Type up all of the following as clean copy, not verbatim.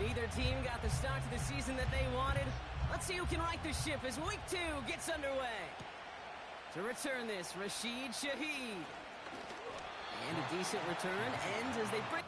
Neither team got the start to the season that they wanted. Let's see who can right the ship as week 2 gets underway. To return this, Rashid Shaheed. And a decent return ends as they bring...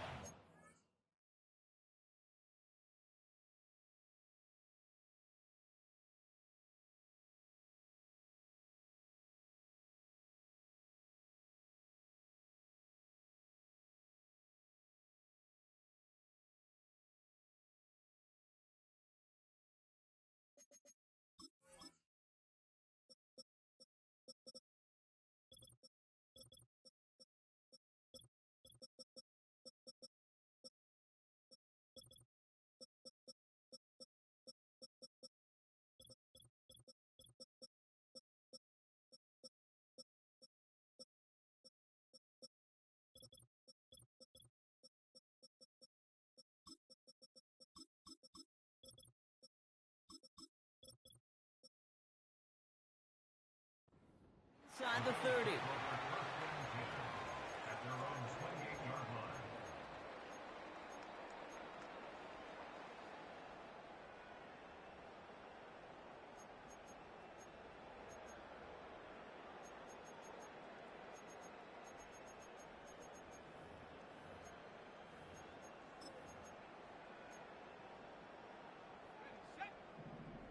Inside the 30.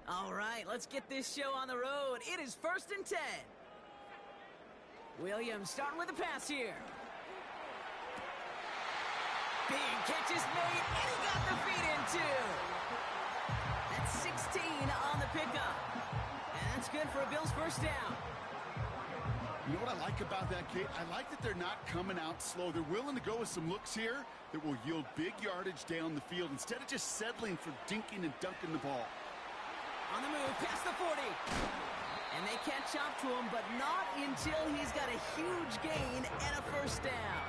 All right, let's get this show on the road. It is 1st and 10. Williams starting with a pass here. Big catch is made, and he got the feet in too. That's 16 on the pickup. And that's good for a Bills first down. You know what I like about that, Kate? I like that they're not coming out slow. They're willing to go with some looks here that will yield big yardage down the field instead of just settling for dinking and dunking the ball. On the move, past the 40. And they catch up to him, but not until he's got a huge gain and a first down.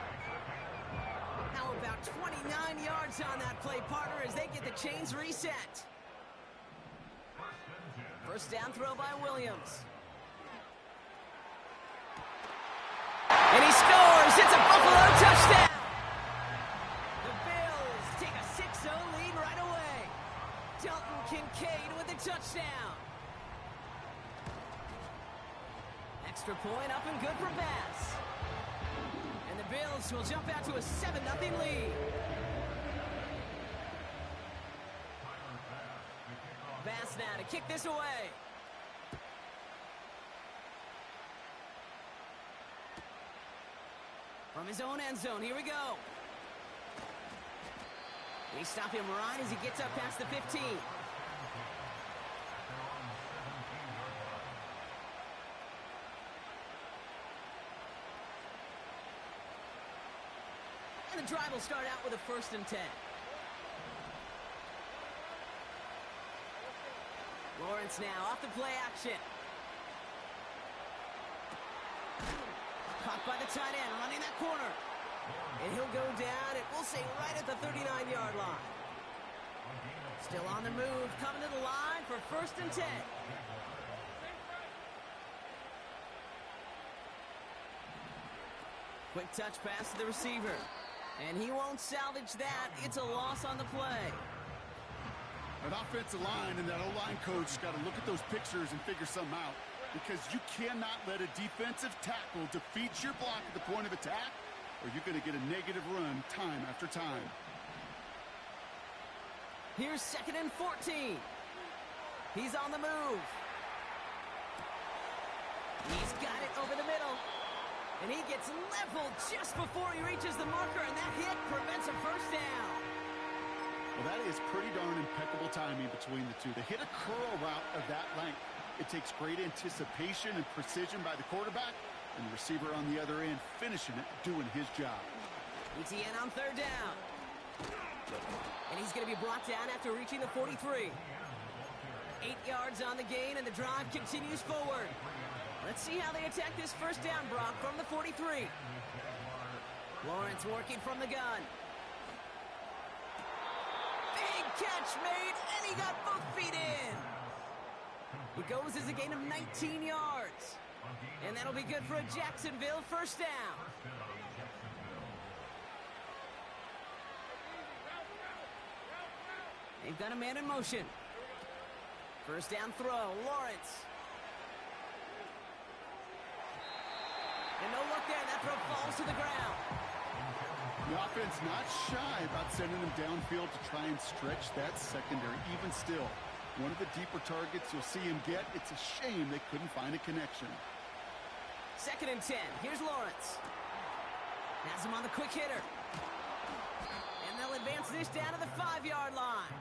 How about 29 yards on that play, partner, as they get the chains reset. First down throw by Williams. And he scores! It's a Buffalo touchdown! The Bills take a 6-0 lead right away. Dalton Kincaid with a touchdown. Extra point up and good for Bass. And the Bills will jump out to a 7-0 lead. Bass now to kick this away. From his own end zone, here we go. They stop him right as he gets up past the 15. And the drive will start out with a 1st and 10. Lawrence now off the play action. Caught by the tight end, running that corner. And he'll go down, it will say right at the 39-yard line. Still on the move, coming to the line for 1st and 10. Quick touch pass to the receiver. And he won't salvage that. It's a loss on the play. An offensive line and that O-line coach got to look at those pictures and figure something out, because you cannot let a defensive tackle defeat your block at the point of attack, or you're going to get a negative run time after time. Here's 2nd and 14. He's on the move. He's got it over the middle. And he gets leveled just before he reaches the marker, and that hit prevents a first down. Well, that is pretty darn impeccable timing between the two. To hit a curl route of that length, it takes great anticipation and precision by the quarterback, and the receiver on the other end finishing it, doing his job. ETN on 3rd down. And he's going to be brought down after reaching the 43. 8 yards on the gain, and the drive continues forward. Let's see how they attack this first down, Brock, from the 43. Lawrence working from the gun. Big catch made, and he got both feet in. It goes as a gain of 19 yards. And that'll be good for a Jacksonville first down. They've got a man in motion. First down throw, Lawrence. And no look there, that throw falls to the ground. The offense not shy about sending them downfield to try and stretch that secondary. Even still, one of the deeper targets you'll see him get. It's a shame they couldn't find a connection. 2nd and 10. Here's Lawrence. Has him on the quick hitter. And they'll advance this down to the 5-yard line.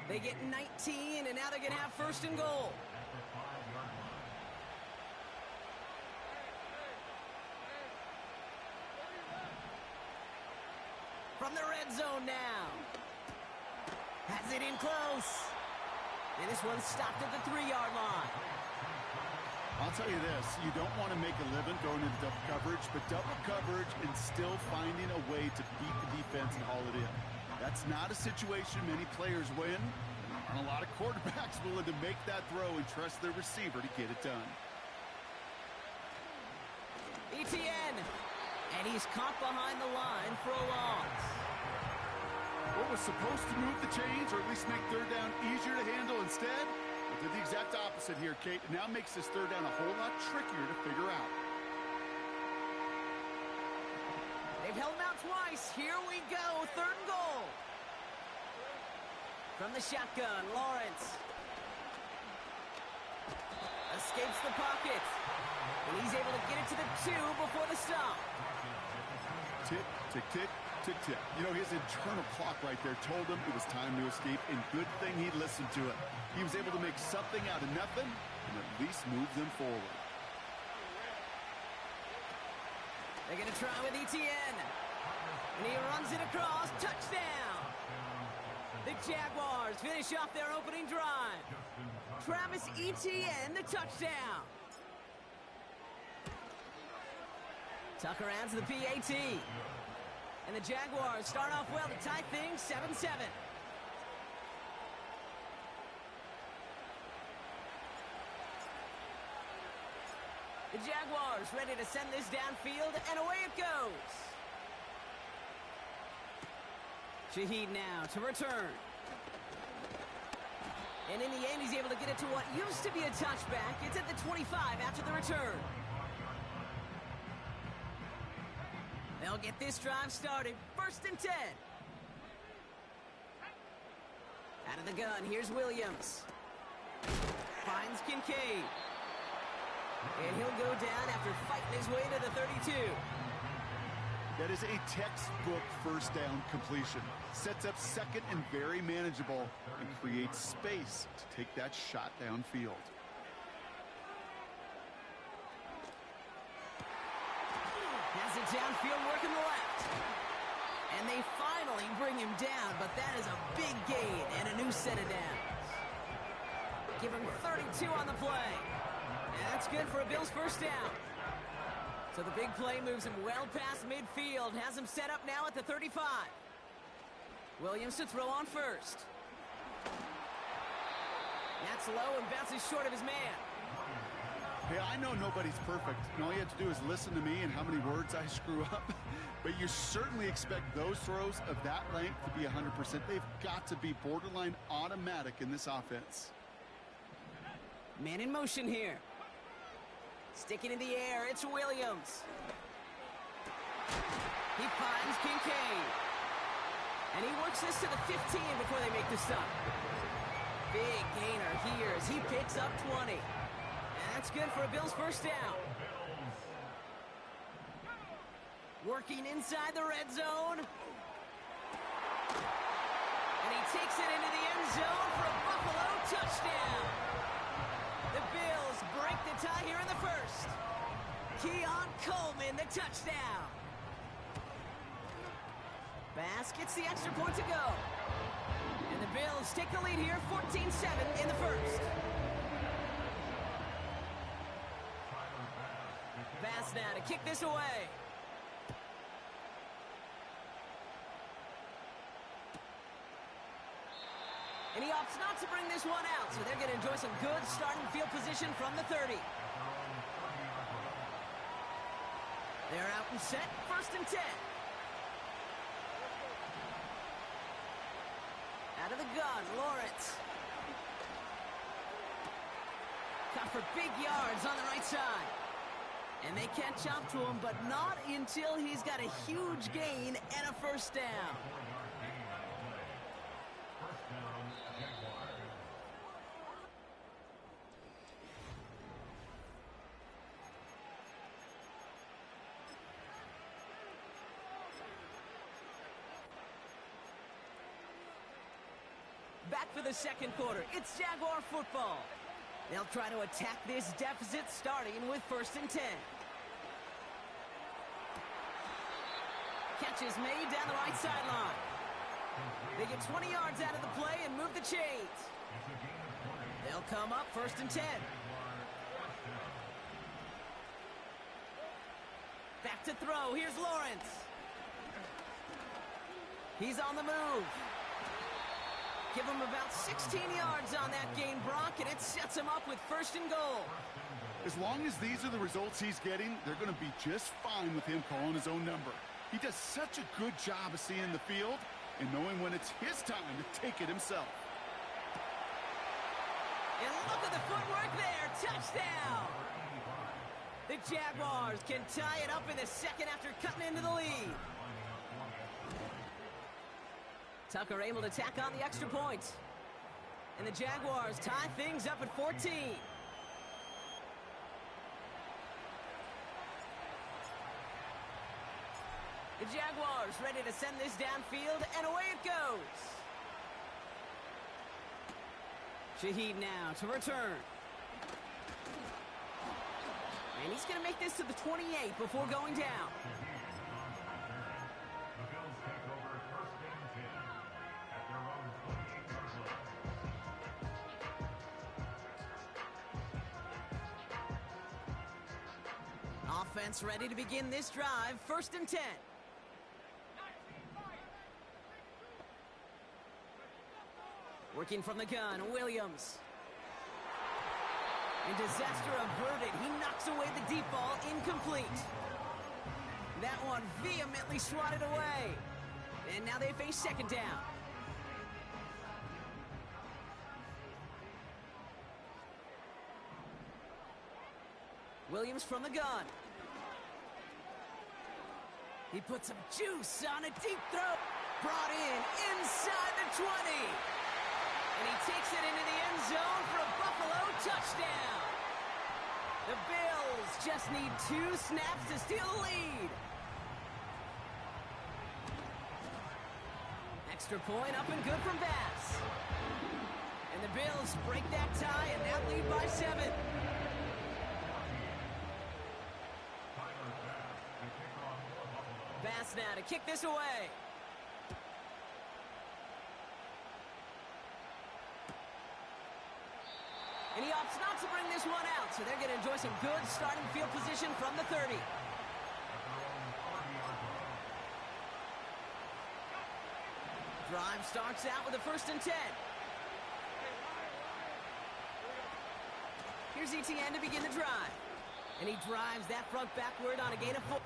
They get 19, and now they're going to have 1st and goal. From the red zone now. Has it in close. And this one's stopped at the 3-yard line. I'll tell you this, you don't want to make a living going into double coverage, but double coverage and still finding a way to beat the defense and haul it in. That's not a situation many players win. There aren't a lot of quarterbacks willing to make that throw and trust their receiver to get it done. Etienne. And he's caught behind the line for a loss. What was supposed to move the chains or at least make 3rd down easier to handle instead? It did the exact opposite here, Kate. It now makes this 3rd down a whole lot trickier to figure out. They've held him out twice. Here we go. 3rd and goal. From the shotgun, Lawrence. Escapes the pocket. And he's able to get it to the 2 before the stop. Tick, tick, tick, tick, tick. You know, his internal clock right there told him it was time to escape, and good thing he listened to it. He was able to make something out of nothing and at least move them forward. They're going to try with Etienne. And he runs it across. Touchdown! The Jaguars finish off their opening drive. Travis Etienne, the touchdown. Tucker adds the PAT. And the Jaguars start off well to tie things 7-7. The Jaguars ready to send this downfield, and away it goes. Shaheed now to return. And in the end, he's able to get it to what used to be a touchback. It's at the 25 after the return. They'll get this drive started. 1st and 10. Out of the gun, here's Williams. Finds Kincaid. And he'll go down after fighting his way to the 32. That is a textbook 1st down completion. Sets up 2nd and very manageable and creates space to take that shot downfield. Has it downfield, working the left. And they finally bring him down, but that is a big gain and a new set of downs. Give him 32 on the play. And that's good for a Bills 1st down. So the big play moves him well past midfield. Has him set up now at the 35. Williams to throw on 1st. That's low and bounces short of his man. Hey, I know nobody's perfect, and all you have to do is listen to me and how many words I screw up. But you certainly expect those throws of that length to be 100%. They've got to be borderline automatic in this offense. Man in motion here. Sticking in the air, it's Williams. He finds Kincaid. And he works this to the 15 before they make the stop. Big gainer here as he picks up 20. And that's good for a Bills 1st down. Working inside the red zone. And he takes it into the end zone for a Buffalo touchdown. The Bills break the tie here in the 1st. Keon Coleman, the touchdown. Bass gets the extra point to go. And the Bills take the lead here, 14-7 in the 1st. Bass now to kick this away. And he opts not to bring this one out, so they're going to enjoy some good starting field position from the 30. They're out and set, 1st and 10. Out of the gun, Lawrence. Cut for big yards on the right side. And they catch up to him, but not until he's got a huge gain and a first down. Back for the second quarter. It's Jaguar football. They'll try to attack this deficit starting with 1st and 10. Catch is made down the right sideline. They get 20 yards out of the play and move the chains. They'll come up 1st and 10. Back to throw. Here's Lawrence. He's on the move. Give him about 16 yards on that gain, Brock, and it sets him up with 1st and goal. As long as these are the results he's getting, they're going to be just fine with him calling his own number. He does such a good job of seeing the field and knowing when it's his time to take it himself. And look at the footwork there. Touchdown! The Jaguars can tie it up in the second after cutting into the lead. Tucker able to tack on the extra point. And the Jaguars tie things up at 14. The Jaguars ready to send this downfield, and away it goes. Shaheed now to return. And he's going to make this to the 28 before going down. Offense ready to begin this drive. 1st and 10. Working from the gun, Williams. And disaster averted. He knocks away the deep ball, incomplete. That one vehemently swatted away. And now they face 2nd down. Williams from the gun. He puts some juice on a deep throw. Brought in inside the 20. And he takes it into the end zone for a Buffalo touchdown. The Bills just need 2 snaps to steal the lead. Extra point up and good from Bass. And the Bills break that tie and now lead by 7. Bass now to kick this away. And he opts not to bring this one out, so they're going to enjoy some good starting field position from the 30. Drive starts out with a 1st and 10. Here's ETN to begin the drive. And he drives that front backward on a gain of 4.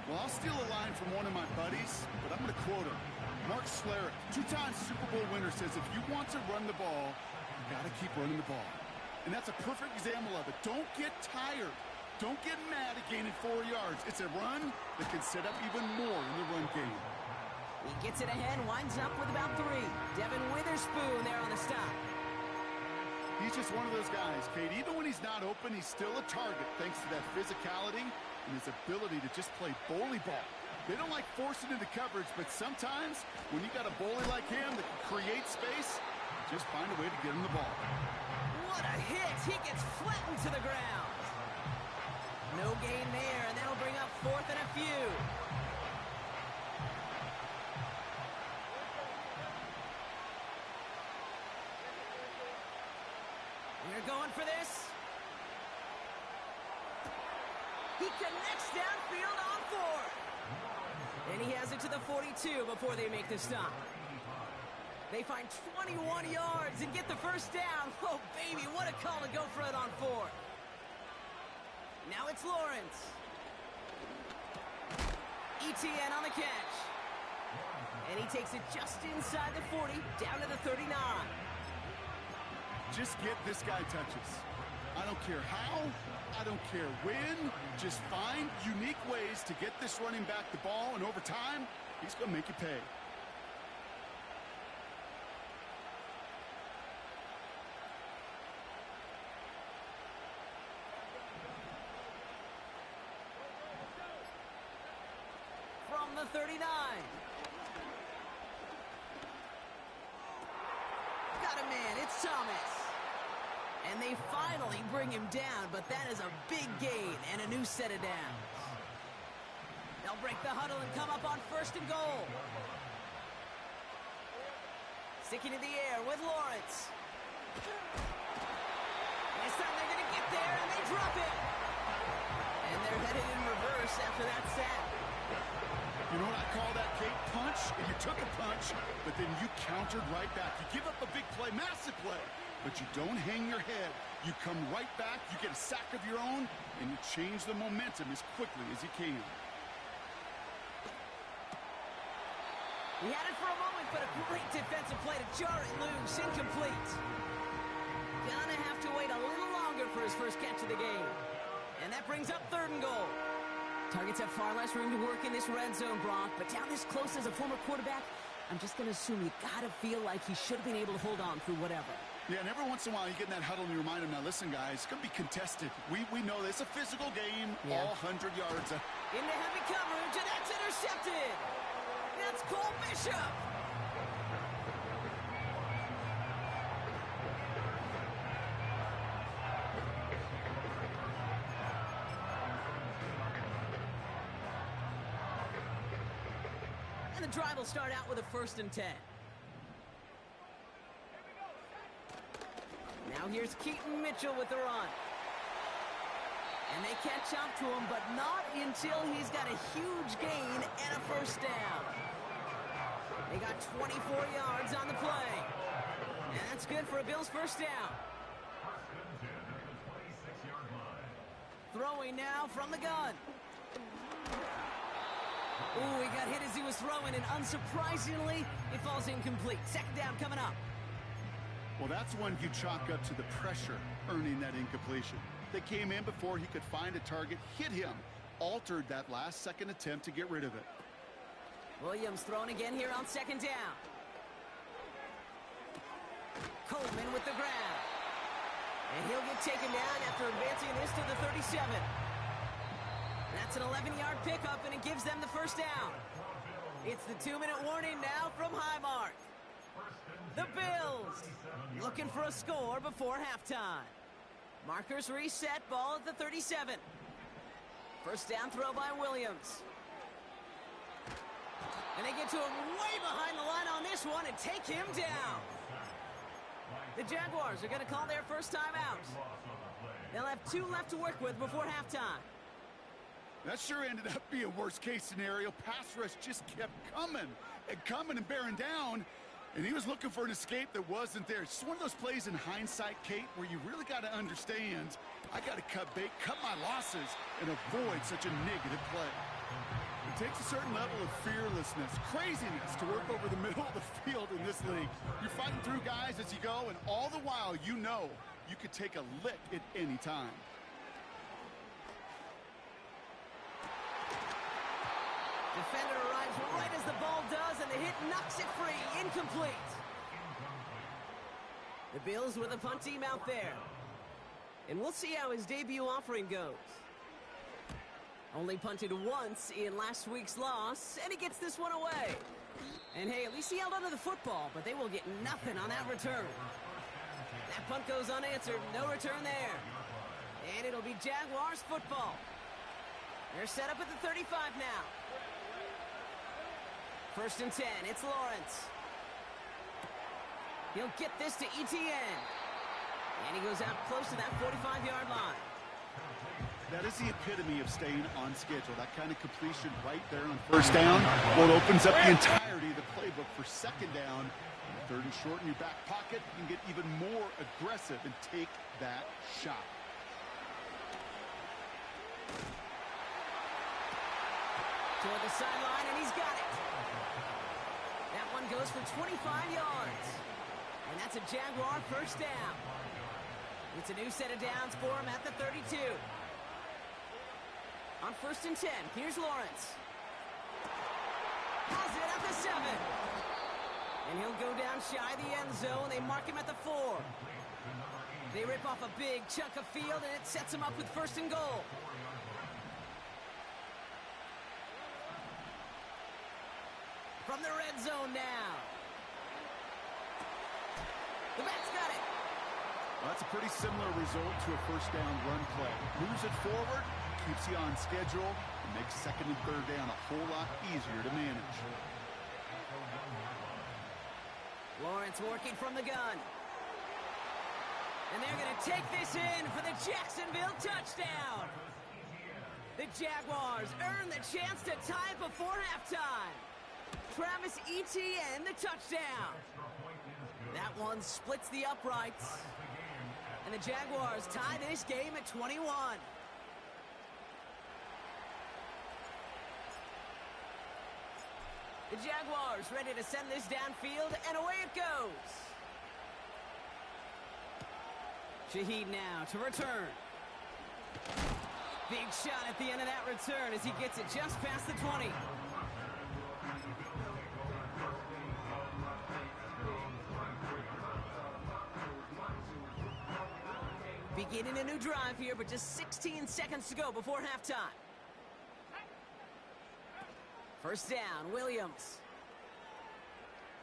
Well, I'll steal a line from one of my buddies, but I'm going to quote him. Mark Schlereth, 2-time Super Bowl winner, says if you want to run the ball, you got to keep running the ball. And that's a perfect example of it. Don't get tired. Don't get mad at gaining 4 yards. It's a run that can set up even more in the run game. He gets it ahead, winds up with about 3. Devin Witherspoon there on the stop. He's just one of those guys, Kate. Even when he's not open, he's still a target thanks to that physicality and his ability to just play bully ball. They don't like forcing into coverage, but sometimes when you got a bully like him that can create space, just find a way to get him the ball. What a hit! He gets flattened to the ground. No gain there, and that'll bring up 4th and a few. We're going for this. He connects downfield on 4. And he has it to the 42 before they make the stop. They find 21 yards and get the first down. Oh, baby, what a call to go for it on 4. Now it's Lawrence. ETN on the catch. And he takes it just inside the 40, down to the 39. Just get this guy touches. I don't care how, I don't care when. Just find unique ways to get this running back the ball, and over time, he's going to make you pay. From the 39. Got a man, it's Thomas. And they finally bring him down, but that is a big gain and a new set of downs. They'll break the huddle and come up on 1st and goal. Sticking in the air with Lawrence. This time they're going to get there, and they drop it. And they're headed in reverse after that sack. You know what I call that, Kate? Punch, and you took a punch, but then you countered right back. You give up a big play, massive play, but you don't hang your head. You come right back, you get a sack of your own, and you change the momentum as quickly as you can. He had it for a moment, but a great defensive play to jar it loose. Incomplete. Gonna have to wait a little longer for his first catch of the game. And that brings up 3rd and goal. Targets have far less room to work in this red zone, Brock, but down this close as a former quarterback, I'm just going to assume you got to feel like he should have been able to hold on through whatever. Yeah, and every once in a while you get in that huddle and you remind him, now listen, guys, it's going to be contested. We know this. It's a physical game, all 100 yards. Into heavy coverage, and that's intercepted. That's Cole Bishop. The drive will start out with a 1st and 10. Now here's Keaton Mitchell with the run. And they catch up to him, but not until he's got a huge gain and a 1st down. They got 24 yards on the play. And that's good for a Bills 1st down. Throwing now from the gun. Ooh, he got hit as he was throwing, and unsurprisingly, it falls incomplete. 2nd down coming up. Well, that's one you chalk up to the pressure earning that incompletion. They came in before he could find a target, hit him, altered that last-second attempt to get rid of it. Williams throwing again here on 2nd down. Coleman with the grab. And he'll get taken down after advancing this to the 37. That's an 11-yard pickup, and it gives them the 1st down. It's the 2-minute warning now from Highmark. The Bills looking for a score before halftime. Markers reset, ball at the 37. 1st down throw by Williams. And they get to him way behind the line on this one and take him down. The Jaguars are going to call their first timeout. They'll have 2 left to work with before halftime. That sure ended up being a worst-case scenario. Pass rush just kept coming and bearing down, and he was looking for an escape that wasn't there. It's one of those plays in hindsight, Kate, where you really got to understand, I got to cut bait, cut my losses, and avoid such a negative play. It takes a certain level of fearlessness, craziness to work over the middle of the field in this league. You're fighting through guys as you go, and all the while you know you could take a lick at any time. Defender arrives right as the ball does, and the hit knocks it free. Incomplete. The Bills with a punt team out there. And we'll see how his debut offering goes. Only punted once in last week's loss, and he gets this one away. And hey, at least he held onto the football, but they will get nothing on that return. That punt goes unanswered. No return there. And it'll be Jaguars football. They're set up at the 35 now. 1st and 10, it's Lawrence. He'll get this to ETN. And he goes out close to that 45-yard line. That is the epitome of staying on schedule. That kind of completion right there on first down. Well, it opens up the entirety of the playbook for second down. Third and short in your back pocket. You can get even more aggressive and take that shot. Toward the sideline, and he's got it. That one goes for 25 yards. And that's a Jaguar first down. It's a new set of downs for him at the 32. On first and 10, here's Lawrence. Has it at the 7. And he'll go down shy of the end zone. They mark him at the 4. They rip off a big chunk of field, and it sets him up with first and goal. From the red zone now. The back's got it. Well, that's a pretty similar result to a first down run play. Moves it forward, keeps you on schedule, and makes second and third down a whole lot easier to manage. Lawrence working from the gun. And they're going to take this in for the Jacksonville touchdown. The Jaguars earn the chance to tie it before halftime. Travis Etienne, the touchdown. That one splits the uprights. And the Jaguars tie this game at 21. The Jaguars ready to send this downfield, and away it goes. Shaheed now to return. Big shot at the end of that return as he gets it just past the 20. Beginning a new drive here, but just 16 seconds to go before halftime. First down, Williams.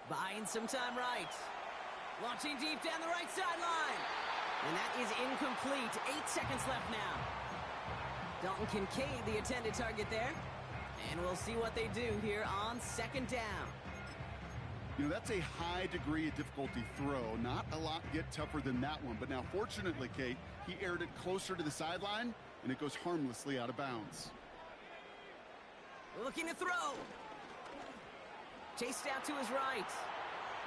Buying some time right. Launching deep down the right sideline. And that is incomplete. 8 seconds left now. Dalton Kincaid, the intended target there. And we'll see what they do here on second down. You know, that's a high degree of difficulty throw. Not a lot get tougher than that one. But now, fortunately, Kate, he aired it closer to the sideline, and it goes harmlessly out of bounds. Looking to throw. Chased out to his right.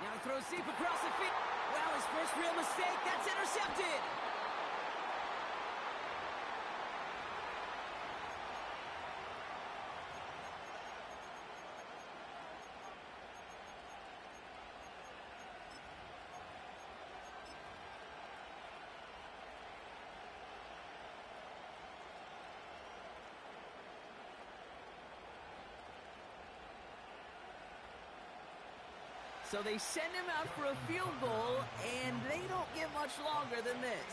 Now he throws deep across the field. Well, his first real mistake. That's intercepted. So they send him out for a field goal, and they don't get much longer than this.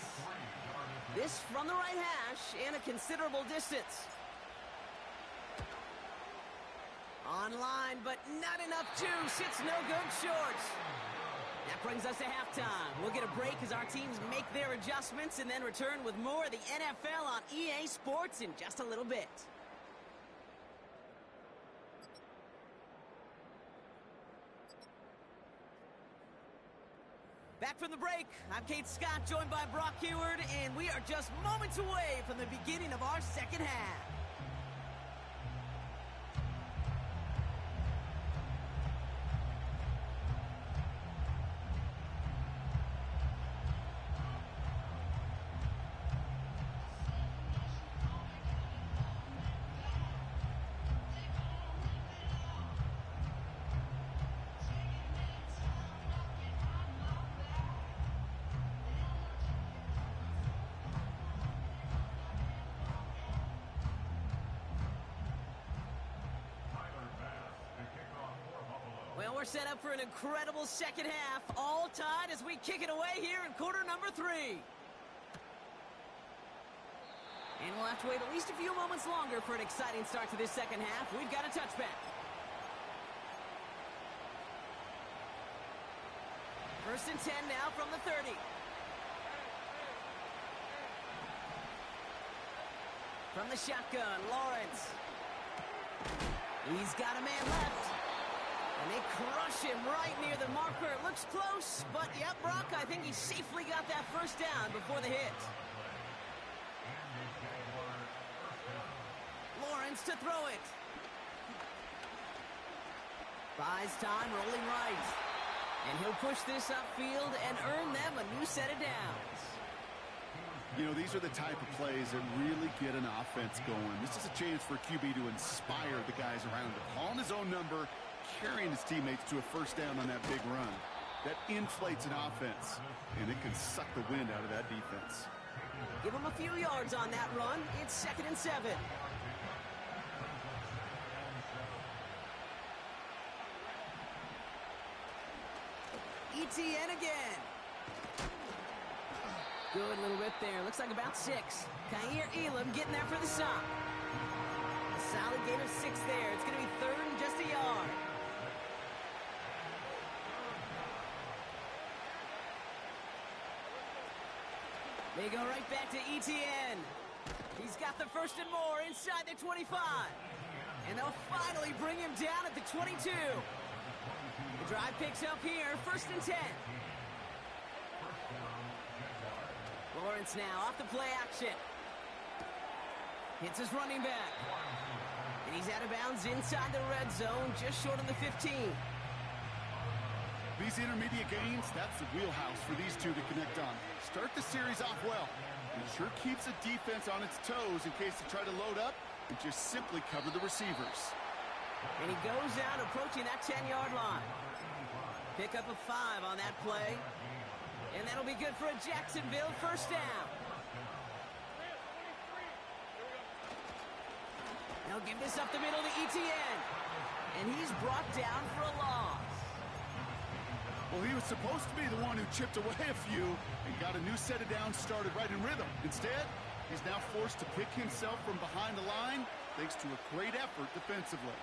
This from the right hash and a considerable distance. Online, but not enough juice. It's no good short. That brings us to halftime. We'll get a break as our teams make their adjustments and then return with more of the NFL on EA Sports in just a little bit. Back from the break, I'm Kate Scott, joined by Brock Huard, and we are just moments away from the beginning of our second half. Well, we're set up for an incredible second half, all tied as we kick it away here in quarter number 3. And we'll have to wait at least a few moments longer for an exciting start to this second half. We've got a touchback. First and 10 now from the 30. From the shotgun, Lawrence. He's got a man left. And they crush him right near the marker. It looks close, but yep, Brock, I think he safely got that first down before the hit. wants to throw it. Buys time, rolling right. And he'll push this upfield and earn them a new set of downs. You know, these are the type of plays that really get an offense going. This is a chance for QB to inspire the guys around him. Calling his own number, carrying his teammates to a first down on that big run. That inflates an offense, and it can suck the wind out of that defense. Give him a few yards on that run. It's 2nd and 7. ETN again. Good little rip there. Looks like about 6. Kaiir Elam getting there for the stop. A solid gain of 6 there. It's going to be 3rd and just a yard. They go right back to ETN. He's got the 1st and more inside the 25. And they'll finally bring him down at the 22. The drive picks up here, 1st and 10. Lawrence now off the play action. Hits his running back. And he's out of bounds inside the red zone, just short of the 15. These intermediate gains, that's the wheelhouse for these two to connect on. Start the series off well. It sure keeps the defense on its toes in case they try to load up and just simply cover the receivers. And he goes out approaching that 10-yard line. Pick up a 5 on that play. And that'll be good for a Jacksonville first down. They'll give this up the middle to ETN. And he's brought down for a loss. Well, he was supposed to be the one who chipped away a few and got a new set of downs started right in rhythm. Instead, he's now forced to pick himself from behind the line thanks to a great effort defensively.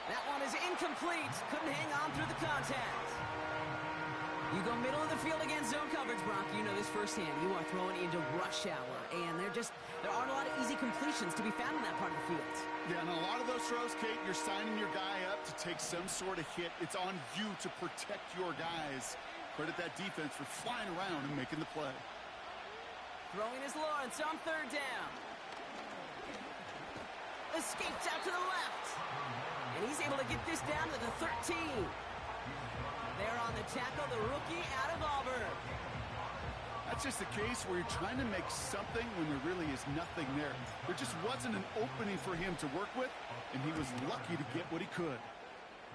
That one is incomplete. Couldn't hang on through the contact. You go middle of the field against zone coverage, Brock. You know this firsthand. You are throwing into rush hour, and there aren't a lot of easy completions to be found in that part of the field. Yeah, and a lot of those throws, Kate, you're signing your guy up to take some sort of hit. It's on you to protect your guys. Credit that defense for flying around and making the play. Throwing is Lawrence on 3rd down. Escapes out to the left. And he's able to get this down to the 13. There on the tackle, the rookie out of Auburn. That's just the case where you're trying to make something when there really is nothing there. There just wasn't an opening for him to work with, and he was lucky to get what he could.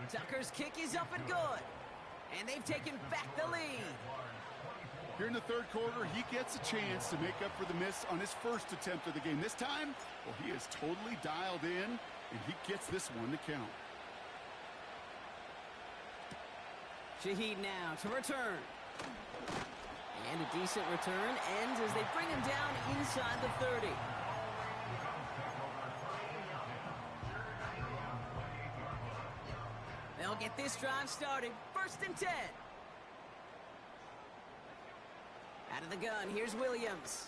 Tucker's kick is up and good. And they've taken back the lead. Here in the 3rd quarter, he gets a chance to make up for the miss on his first attempt of the game. This time, well, he is totally dialed in, and he gets this one to count. Shaheed now to return. And a decent return ends as they bring him down inside the 30. They'll get this drive started. 1st and 10. Out of the gun, here's Williams.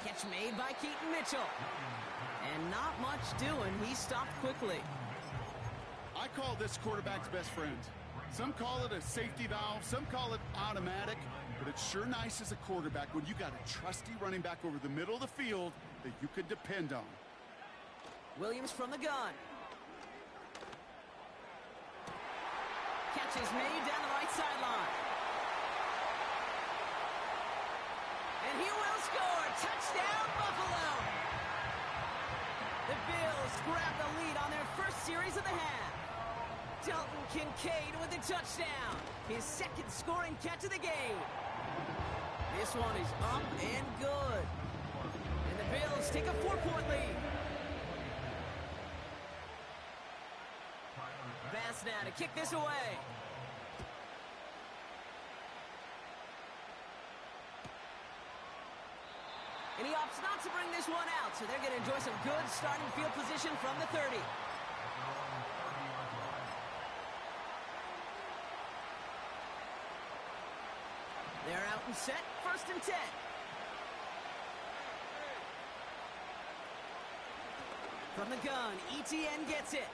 Catch made by Keaton Mitchell. And not much doing. He stopped quickly. I call this quarterback's best friend. Some call it a safety valve, some call it automatic, but it's sure nice as a quarterback when you got a trusty running back over the middle of the field that you can depend on. Williams from the gun. Catch is made down the right sideline. And he will score. Touchdown, Buffalo. The Bills grab the lead on their first series of the half. Dalton Kincaid with a touchdown. His 2nd scoring catch of the game. This one is up and good. And the Bills take a 4-point lead. Bass now to kick this away. And he opts not to bring this one out, so they're going to enjoy some good starting field position from the 30. They're out and set, 1st and 10. From the gun, ETN gets it.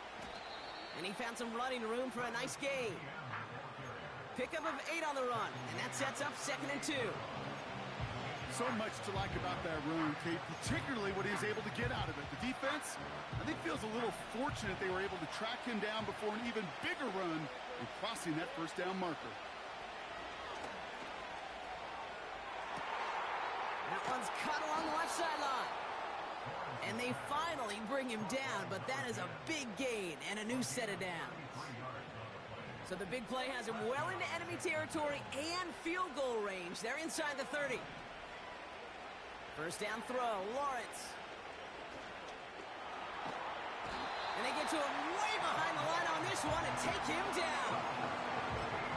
And he found some running room for a nice gain. Pickup of 8 on the run, and that sets up 2nd and 2. So much to like about that run, Kate, particularly what he was able to get out of it. The defense, I think, feels a little fortunate they were able to track him down before an even bigger run and crossing that first down marker. That one's cut along the left sideline. And they finally bring him down, but that is a big gain and a new set of downs. So the big play has him well into enemy territory and field goal range. They're inside the 30. First down throw, Lawrence. And they get to him way behind the line on this one and take him down.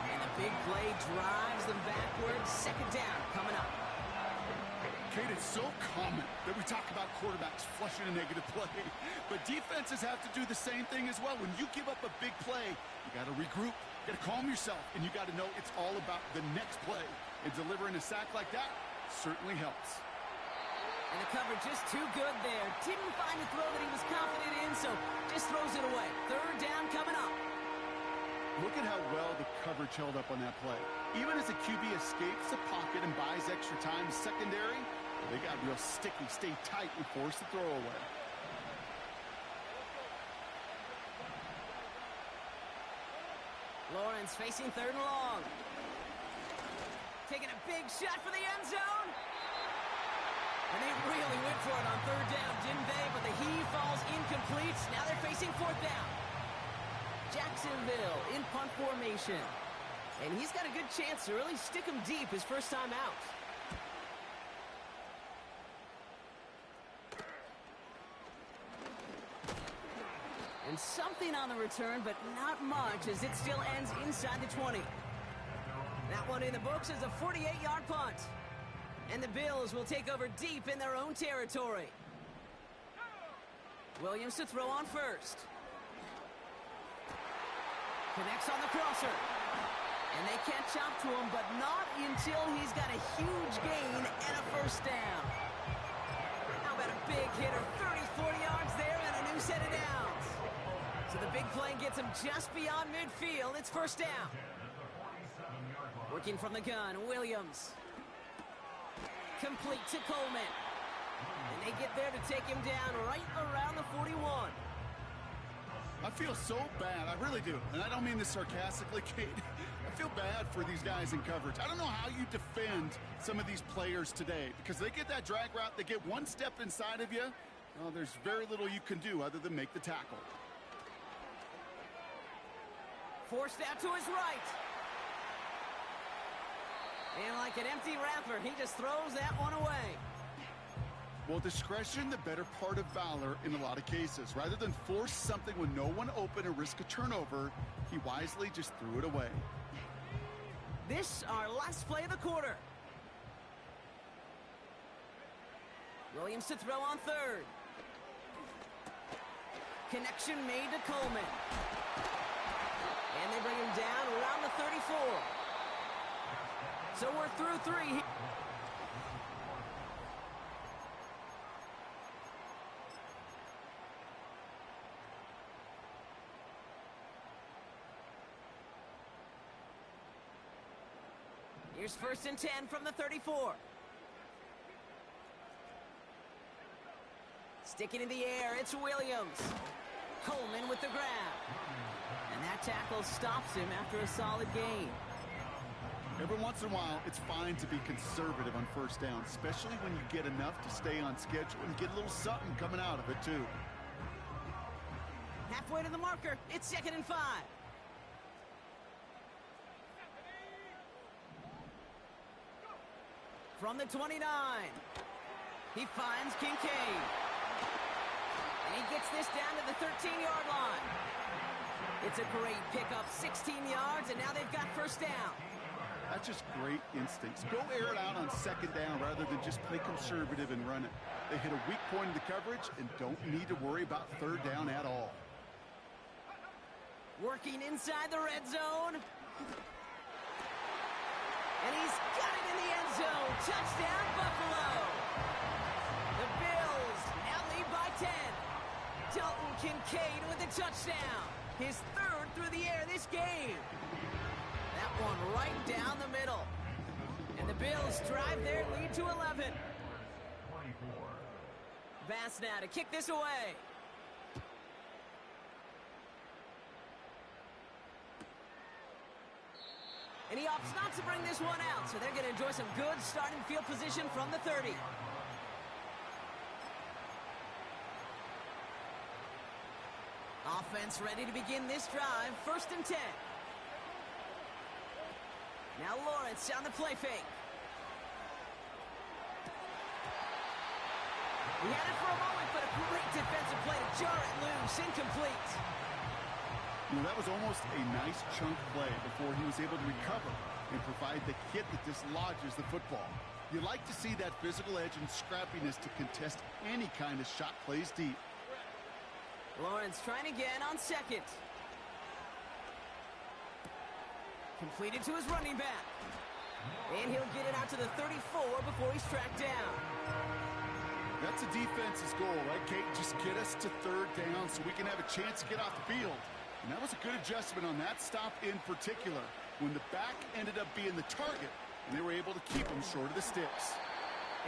And the big play drives them backwards. Second down coming up. Kate, it's so common that we talk about quarterbacks flushing a negative play, but defenses have to do the same thing as well. When you give up a big play, you got to regroup, you got to calm yourself, and you got to know it's all about the next play. And delivering a sack like that certainly helps. And the coverage just too good there. Didn't find a throw that he was confident in, so just throws it away. Third down coming up. Look at how well the coverage held up on that play. Even as the QB escapes the pocket and buys extra time secondary, they got real sticky, stay tight, and force the throw away. Lawrence facing third and long. Taking a big shot for the end zone. And they really went for it on third down, didn't they? But the heave falls incomplete. Now they're facing fourth down. Jacksonville in punt formation. And he's got a good chance to really stick him deep his first time out. And something on the return, but not much, as it still ends inside the 20. That one in the books is a 48-yard punt. And the Bills will take over deep in their own territory. Williams to throw on first. Connects on the crosser. And they catch up to him, but not until he's got a huge gain and a first down. How about a big hit of 30, 40 yards there and a new set of downs? So the big play gets him just beyond midfield. It's first down. Working from the gun, Williams. Complete to Coleman. And they get there to take him down right around the 41. I feel so bad. I really do. And I don't mean this sarcastically, Kate. I feel bad for these guys in coverage. I don't know how you defend some of these players today, because they get that drag route, they get one step inside of you. Well, there's very little you can do other than make the tackle. Forced out to his right. And like an empty wrapper, he just throws that one away. Well, discretion, the better part of valor in a lot of cases. Rather than force something with no one open and risk a turnover, he wisely just threw it away. This, our last play of the quarter. Williams to throw on third. Connection made to Coleman. And they bring him down around the 34. So we're through three. Here's first and 10 from the 34. Sticking in the air, it's Williams. Coleman with the grab. And that tackle stops him after a solid gain. Every once in a while, it's fine to be conservative on first down, especially when you get enough to stay on schedule and get a little something coming out of it, too. Halfway to the marker, it's second and 5. From the 29, he finds Kincaid. And he gets this down to the 13-yard line. It's a great pickup, 16 yards, and now they've got first down. That's just great instincts. Go air it out on second down rather than just play conservative and run it. They hit a weak point in the coverage and don't need to worry about third down at all. Working inside the red zone. And he's got it in the end zone. Touchdown, Buffalo. The Bills now lead by 10. Dalton Kincaid with a touchdown. His third through the air this game. That one right down the middle. And the Bills drive their lead to 11. Bass now to kick this away. And he opts not to bring this one out, so they're going to enjoy some good starting field position from the 30. Offense ready to begin this drive. 1st and 10. Now Lawrence on the play fake. He had it for a moment, but a great defensive play to jar it loose. Incomplete. You know, that was almost a nice chunk play before he was able to recover and provide the hit that dislodges the football. You like to see that physical edge and scrappiness to contest any kind of shot plays deep. Lawrence trying again on 2nd. Completed to his running back. And he'll get it out to the 34 before he's tracked down. That's a defense's goal, right, Kate? Just get us to 3rd down so we can have a chance to get off the field. And that was a good adjustment on that stop in particular, when the back ended up being the target, and they were able to keep him short of the sticks.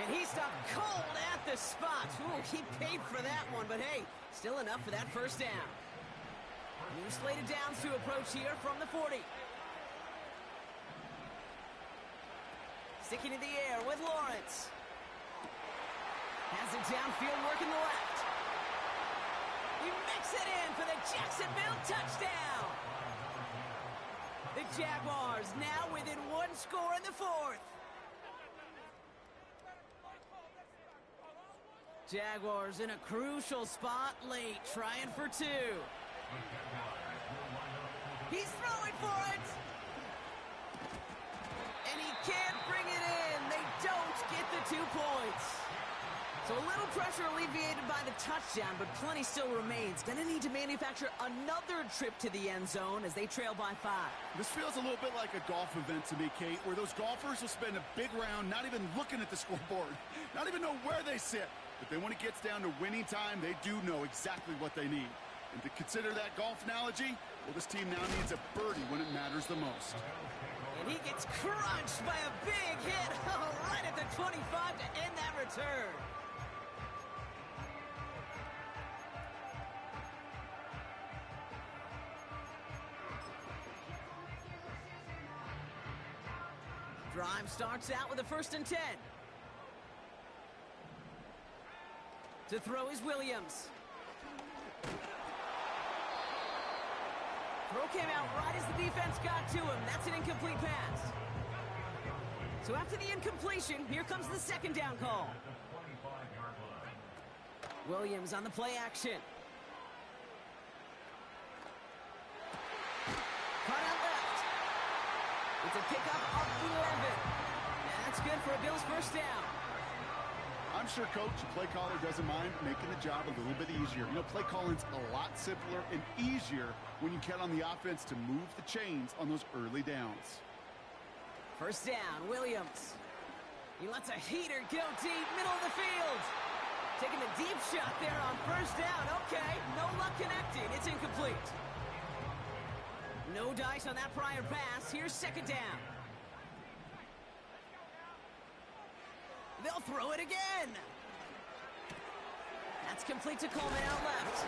And he stopped cold at the spot. Ooh, he paid for that one, but hey, still enough for that 1st down. New slated downs to approach here from the 40. Sticking in the air with Lawrence. Has it downfield, working the left. He makes it in for the Jacksonville touchdown. The Jaguars now within 1 score in the 4th. Jaguars in a crucial spot late, trying for 2. He's throwing for it. And he can't bring it in. They don't get the 2 points. So a little pressure alleviated by the touchdown, but plenty still remains. Gonna need to manufacture another trip to the end zone as they trail by 5. This feels a little bit like a golf event to me, Kate, where those golfers will spend a big round not even looking at the scoreboard, not even know where they sit. But then when it gets down to winning time, they do know exactly what they need. And to consider that golf analogy, well, this team now needs a birdie when it matters the most. And he gets crunched by a big hit right at the 25 to end that return. Drive starts out with a 1st and 10. To throw is Williams. Throw came out right as the defense got to him. That's an incomplete pass. So after the incompletion, here comes the 2nd down call. Williams on the play action. Cut out left. It's a kickoff of 11. And that's good for a Bills 1st down. I'm sure, Coach, the play caller doesn't mind making the job a little bit easier. You know, play calling's a lot simpler and easier when you count on the offense to move the chains on those early downs. 1st down, Williams. He lets a heater go deep, middle of the field. Taking a deep shot there on 1st down. Okay, no luck connecting. It's incomplete. No dice on that prior pass. Here's 2nd down. They'll throw it again. That's complete to Coleman out left.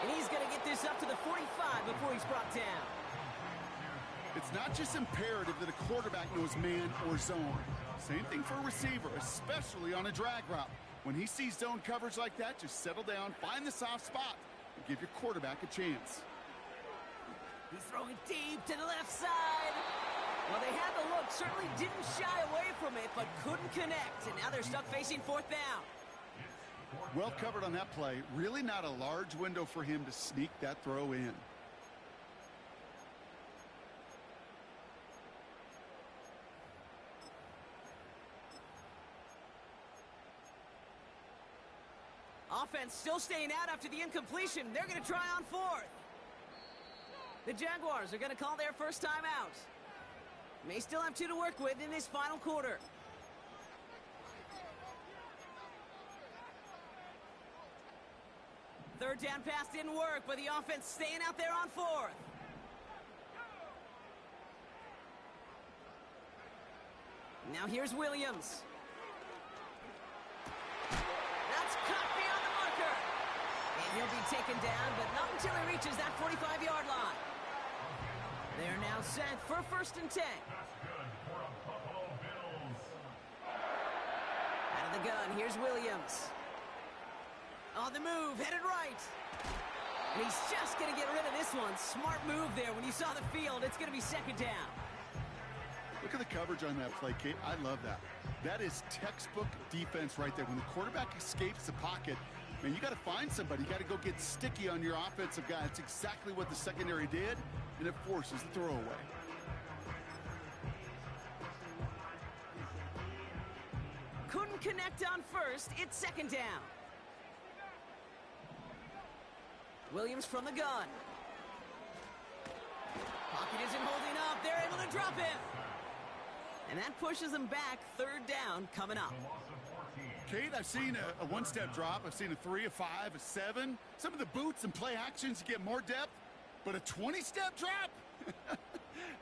And he's going to get this up to the 45 before he's brought down. It's not just imperative that a quarterback knows man or zone. Same thing for a receiver, especially on a drag route. When he sees zone coverage like that, just settle down, find the soft spot, and give your quarterback a chance. He's throwing deep to the left side. Well, they had the look, certainly didn't shy away from it, but couldn't connect. And now they're stuck facing 4th down. Well covered on that play. Really not a large window for him to sneak that throw in. Offense still staying out after the incompletion. They're going to try on 4th. The Jaguars are going to call their 1st time out. May still have 2 to work with in this final quarter. Third down pass didn't work, but the offense staying out there on 4th. Now here's Williams. That's caught beyond the marker. And he'll be taken down, but not until he reaches that 45-yard line. They're now set for 1st and 10. Out of the gun, here's Williams. On the move, headed right. And he's just going to get rid of this one. Smart move there. When you saw the field, it's going to be 2nd down. Look at the coverage on that play, Kate. I love that. That is textbook defense right there. When the quarterback escapes the pocket, man, you got to find somebody. You got to go get sticky on your offensive guy. That's exactly what the secondary did, and it forces the throwaway. Couldn't connect on 1st. It's 2nd down. Williams from the gun. Pocket isn't holding up. They're able to drop him. And that pushes them back. 3rd down coming up. Kate, I've seen a one-step drop. I've seen a 3, a 5, a 7. Some of the boots and play actions, you get more depth. But a 20-step drop?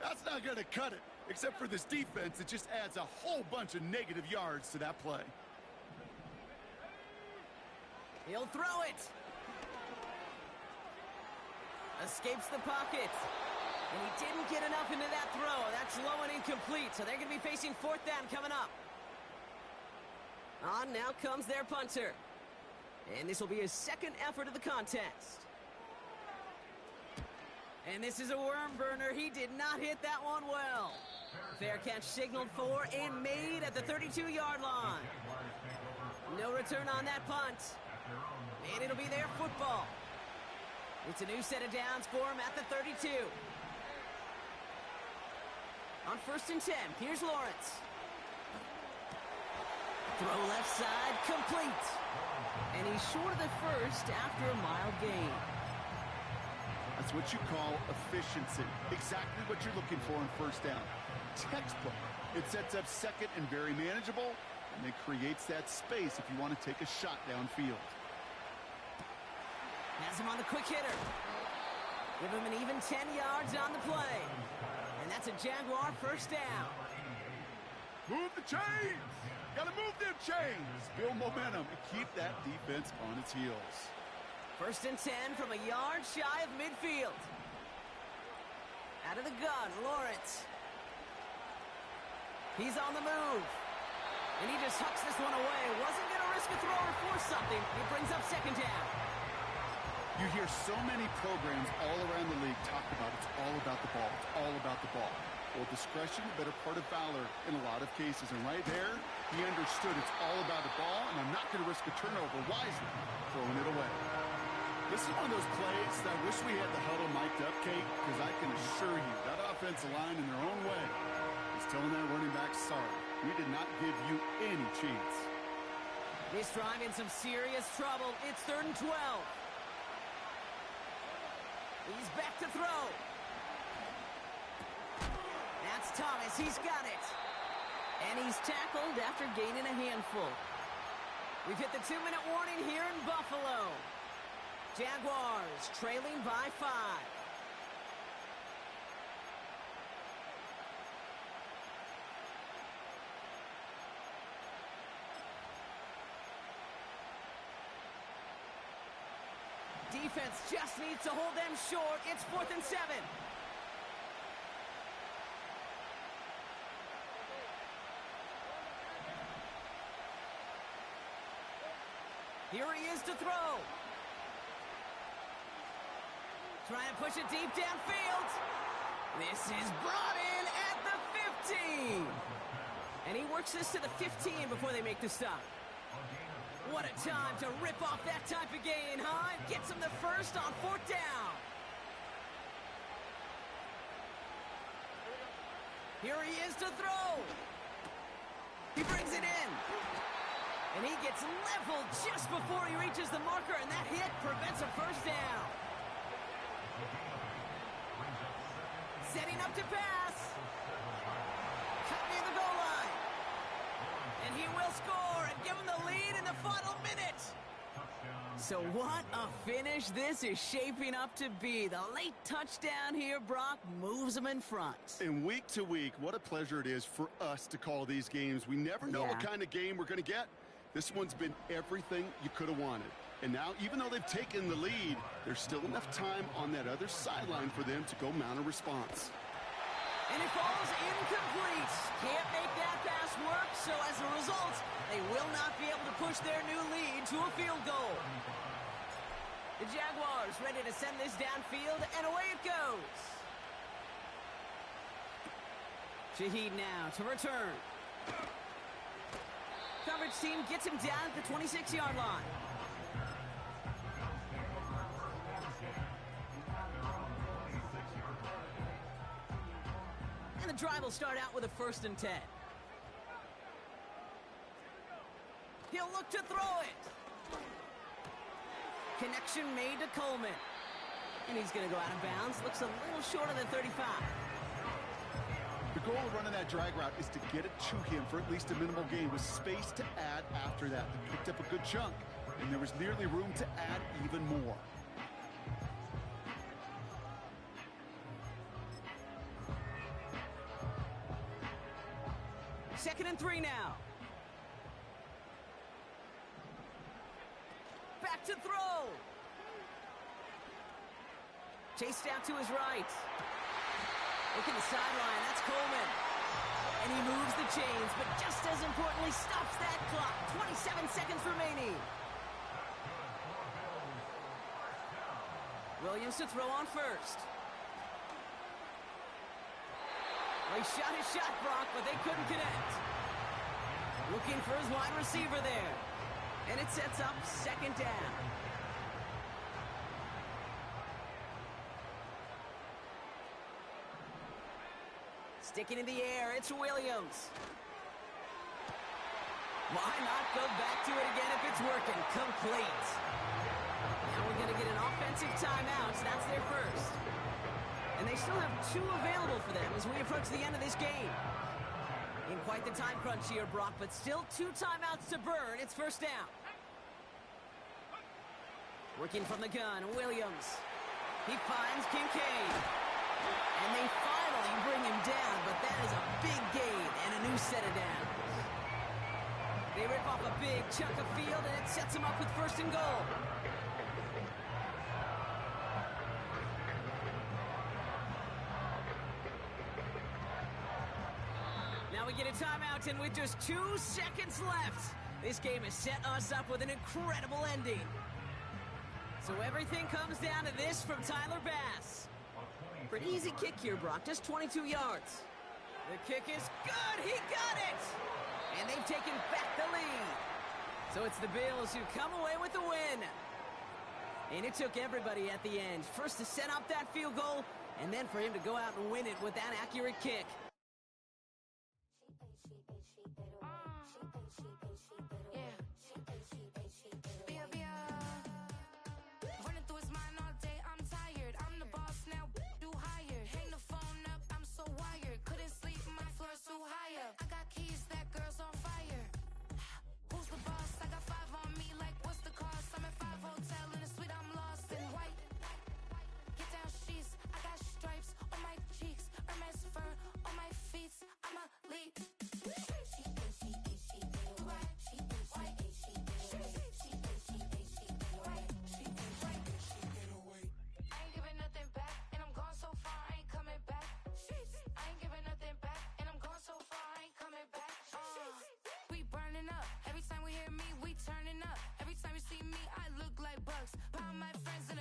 That's not going to cut it. Except for this defense, it just adds a whole bunch of negative yards to that play. He'll throw it. Escapes the pocket. And he didn't get enough into that throw. That's low and incomplete. So they're going to be facing 4th down coming up. On now comes their punter. And this will be his 2nd effort of the contest. And this is a worm burner. He did not hit that one well. Fair catch signaled for and made at the 32-yard line. No return on that punt. And it'll be their football. It's a new set of downs for him at the 32. On 1st and 10, here's Lawrence. Throw left side, complete. And he's short of the 1st after a mild gain. That's what you call efficiency. Exactly what you're looking for on 1st down. Textbook. It sets up 2nd and very manageable, and it creates that space if you want to take a shot downfield. Has him on the quick hitter. Give him an even 10 yards on the play. And that's a Jaguar 1st down. Move the chains! Gotta move them chains! Build momentum and keep that defense on its heels. 1st and 10 from a yard shy of midfield. Out of the gun, Lawrence. He's on the move. And he just hucks this one away. Wasn't going to risk a throw or force something. He brings up 2nd down. You hear so many programs all around the league talk about it's all about the ball. It's all about the ball. Well, discretion, the better part of valor in a lot of cases. And right there, he understood it's all about the ball, and I'm not going to risk a turnover wisely, throwing it away. This is one of those plays that I wish we had the huddle mic'd up, Kate, because I can assure you that offensive line in their own way is telling that running back, sorry, we did not give you any chance. This drive in some serious trouble. It's 3rd and 12. He's back to throw. That's Thomas. He's got it. And he's tackled after gaining a handful. We've hit the 2-minute warning here in Buffalo. Jaguars trailing by 5. Defense just needs to hold them short. It's 4th and 7. Here he is to throw. Trying to push it deep downfield. This is brought in at the 15. And he works this to the 15 before they make the stop. What a time to rip off that type of gain, huh? Gets him the 1st on 4th down. Here he is to throw. He brings it in. And he gets leveled just before he reaches the marker, and that hit prevents a 1st down. Setting up to pass. Cut near the goal line. And he will score and give him the lead in the final minute. So what a finish this is shaping up to be. The late touchdown here, Brock, moves them in front. And week to week, what a pleasure it is for us to call these games. We never know what kind of game we're going to get. This one's been everything you could have wanted. And now, even though they've taken the lead, there's still enough time on that other sideline for them to go mount a response. And it falls incomplete. Can't make that pass work, so as a result, they will not be able to push their new lead to a field goal. The Jaguars ready to send this downfield, and away it goes. Shaheed now to return. Coverage team gets him down at the 26-yard line. And the drive will start out with a 1st and 10. He'll look to throw it. Connection made to Coleman. And he's going to go out of bounds. Looks a little short of the 35. The goal of running that drag route is to get it to him for at least a minimal gain with space to add after that. They picked up a good chunk, and there was nearly room to add even more. Second and 3 now. Back to throw. Chased out to his right. Look at the sideline. That's Coleman. And he moves the chains, but just as importantly, stops that clock. 27 seconds remaining. Williams to throw on first. Well, he shot his shot, Brock, but they couldn't connect. Looking for his wide receiver there. And it sets up 2nd down. Sticking in the air, it's Williams. Why not go back to it again if it's working? Complete. Now we're going to get an offensive timeout. So that's their first. And they still have 2 available for them as we approach the end of this game. In quite the time crunch here, Brock, but still 2 timeouts to burn. It's 1st down. Working from the gun, Williams. He finds Kincaid. And they finally bring him down, but that is a big gain and a new set of downs. They rip off a big chunk of field, and it sets them up with 1st and goal. Now we get a timeout, and with just 2 seconds left, this game has set us up with an incredible ending. So everything comes down to this from Tyler Bass. For an easy kick here, Brock, just 22 yards. The kick is good, he got it! And they've taken back the lead. So it's the Bills who come away with the win. And it took everybody at the end. First to set up that field goal, and then for him to go out and win it with that accurate kick.